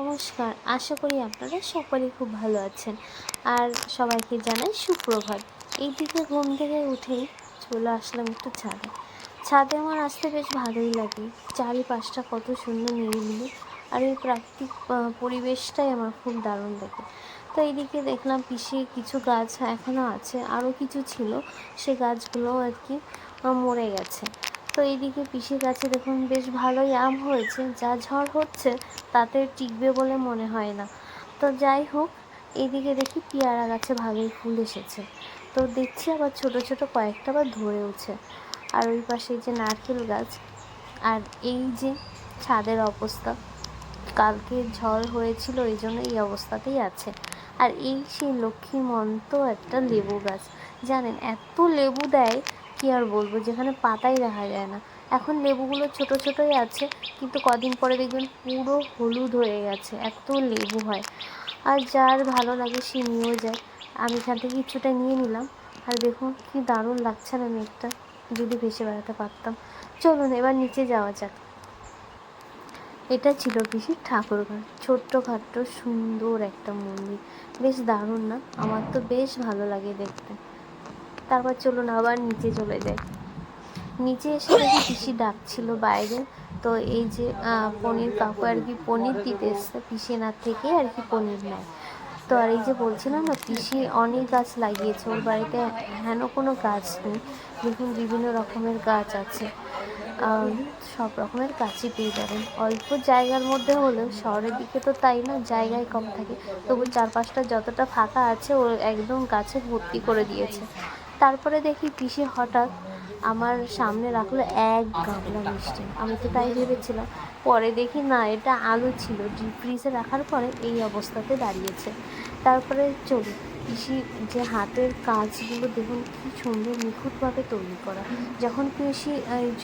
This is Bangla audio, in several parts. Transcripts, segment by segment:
নমস্কার, আশা করি আপনারা সকলেই খুব ভালো আছেন। আর সবাইকে জানাই সুপ্রভাত। এইদিকে ঘুম থেকে উঠেই চলে আসলাম একটু ছাদে। ছাদে আমার আসতে বেশ ভালোই লাগে। চারিপাশটা কত সুন্দর নিরিবিলি, আর এই প্রাকৃতিক পরিবেশটাই আমার খুব দারুণ লাগে। তো এইদিকে দেখলাম পিসি কিছু গাছ এখনও আছে, আরও কিছু ছিল, সে গাছগুলোও আর কি মরে গেছে। তো এইদিকে পিসির গাছে দেখুন বেশ ভালোই আম হয়েছে, যা ঝড় হচ্ছে তাতে টিকবে বলে মনে হয় না। তো যাই হোক, এইদিকে দেখি পেয়ারা গাছে ভালোই ফুল এসেছে। তো দেখছি আবার ছোট ছোট কয়েকটা আবার ধরেওছে। আর ওই পাশে যে নারকেল গাছ, আর এই যে ছাদের অবস্থা, কালকে ঝড় হয়েছিল এই জন্য এই অবস্থাতেই আছে। আর এই সেই লক্ষ্মীমন্ত একটা লেবু গাছ, জানেন এত লেবু দেয় কি আর বলবো, যেখানে পাতাই দেখা যায় না। এখন লেবুগুলো ছোট ছোটই আছে, কিন্তু কদিন পরে দেখবেন পুরো হলুদ হয়ে গেছে, এত লেবু হয়। আর যার ভালো লাগে সে নিয়েও যায়। আমি এখান থেকে কিছুটা নিয়ে নিলাম। আর দেখুন কি দারুণ লাগছে না মেঘটা, যদি ভেসে বেড়াতে পারতাম। চলুন এবার নিচে যাওয়া যাক। এটা ছিল পিসির ঠাকুরঘর, ছোট্টখাট্ট সুন্দর একটা মন্দির, বেশ দারুণ না? আমার তো বেশ ভালো লাগে দেখতে। তারপর চলুন আবার নিচে চলে যাই। নিচে এসে দেখি পিসি ডাকছিল বাইরে। তো এই যে পনির কাকু আর কি পনির দিতে এসছে, পিসিনার থেকে আর কি পনির নেয়। তো আর এই যে বলছিলাম না, পিসি অনেক গাছ লাগিয়েছে ওর বাড়িতে, হেন কোনো গাছ নেই। দেখুন বিভিন্ন রকমের গাছ আছে, সব রকমের গাছই পেয়ে যাবেন অল্প জায়গার মধ্যে হলেও। শহরের দিকে তো তাই না, জায়গায় কম থাকে, তবু চারপাশটা যতটা ফাঁকা আছে ও একদম গাছে ভর্তি করে দিয়েছে। তারপরে দেখি পিসি হঠাৎ আমার সামনে রাখলো এক গামলা মিষ্টি। আমি তো তাই ভেবেছিলাম, পরে দেখি না, এটা আলু ছিল, ডিপ ফ্রিজে রাখার পরে এই অবস্থাতে দাঁড়িয়েছে। তারপরে চলি, পিসি যে হাতের কাজগুলো দেখুন কী সুন্দর নিখুঁতভাবে তৈরি করা। যখন পিসি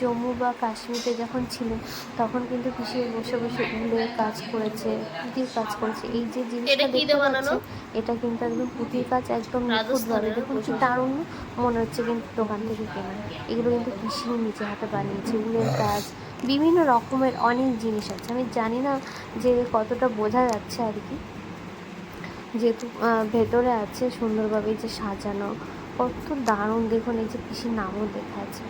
জম্মু বা কাশ্মীরে যখন ছিলেন, তখন কিন্তু পিসি বসে বসে উলের কাজ করেছে, পুঁতির কাজ করেছে। এই যে জিনিসটা দেখতে পাচ্ছেন, এটা কিন্তু একদম পুঁতির কাজ, একদম নিখুঁতভাবে। দেখুন কি দারুণ, মনে হচ্ছে কিন্তু দোকান থেকে কেনা। এগুলো কিন্তু পিসি নিজে হাতে বানিয়েছে, উলের কাজ, বিভিন্ন রকমের অনেক জিনিস আছে। আমি জানি না যে কতটা বোঝা যাচ্ছে আর কি, যেহেতু ভেতরে আছে সুন্দরভাবে যে সাজানো, কত দারুণ। দেখুন এই যে পিসির নামও লেখা আছে।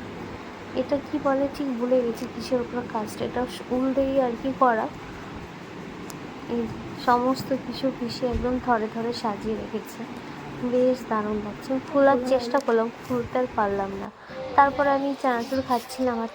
এটা কি বলে ঠিক ভুলে গেছি কিসের ওপর কাজটা, এটা উল দিয়েই আর কি করা। এই সমস্ত কিছু পিসি একদম থরে থরে সাজিয়ে রেখেছে, বেশ দারুণ লাগছে। খোলার চেষ্টা করলাম, খুলতে আর পারলাম না। তারপরে আমি চানাচুর খাচ্ছিলাম, আর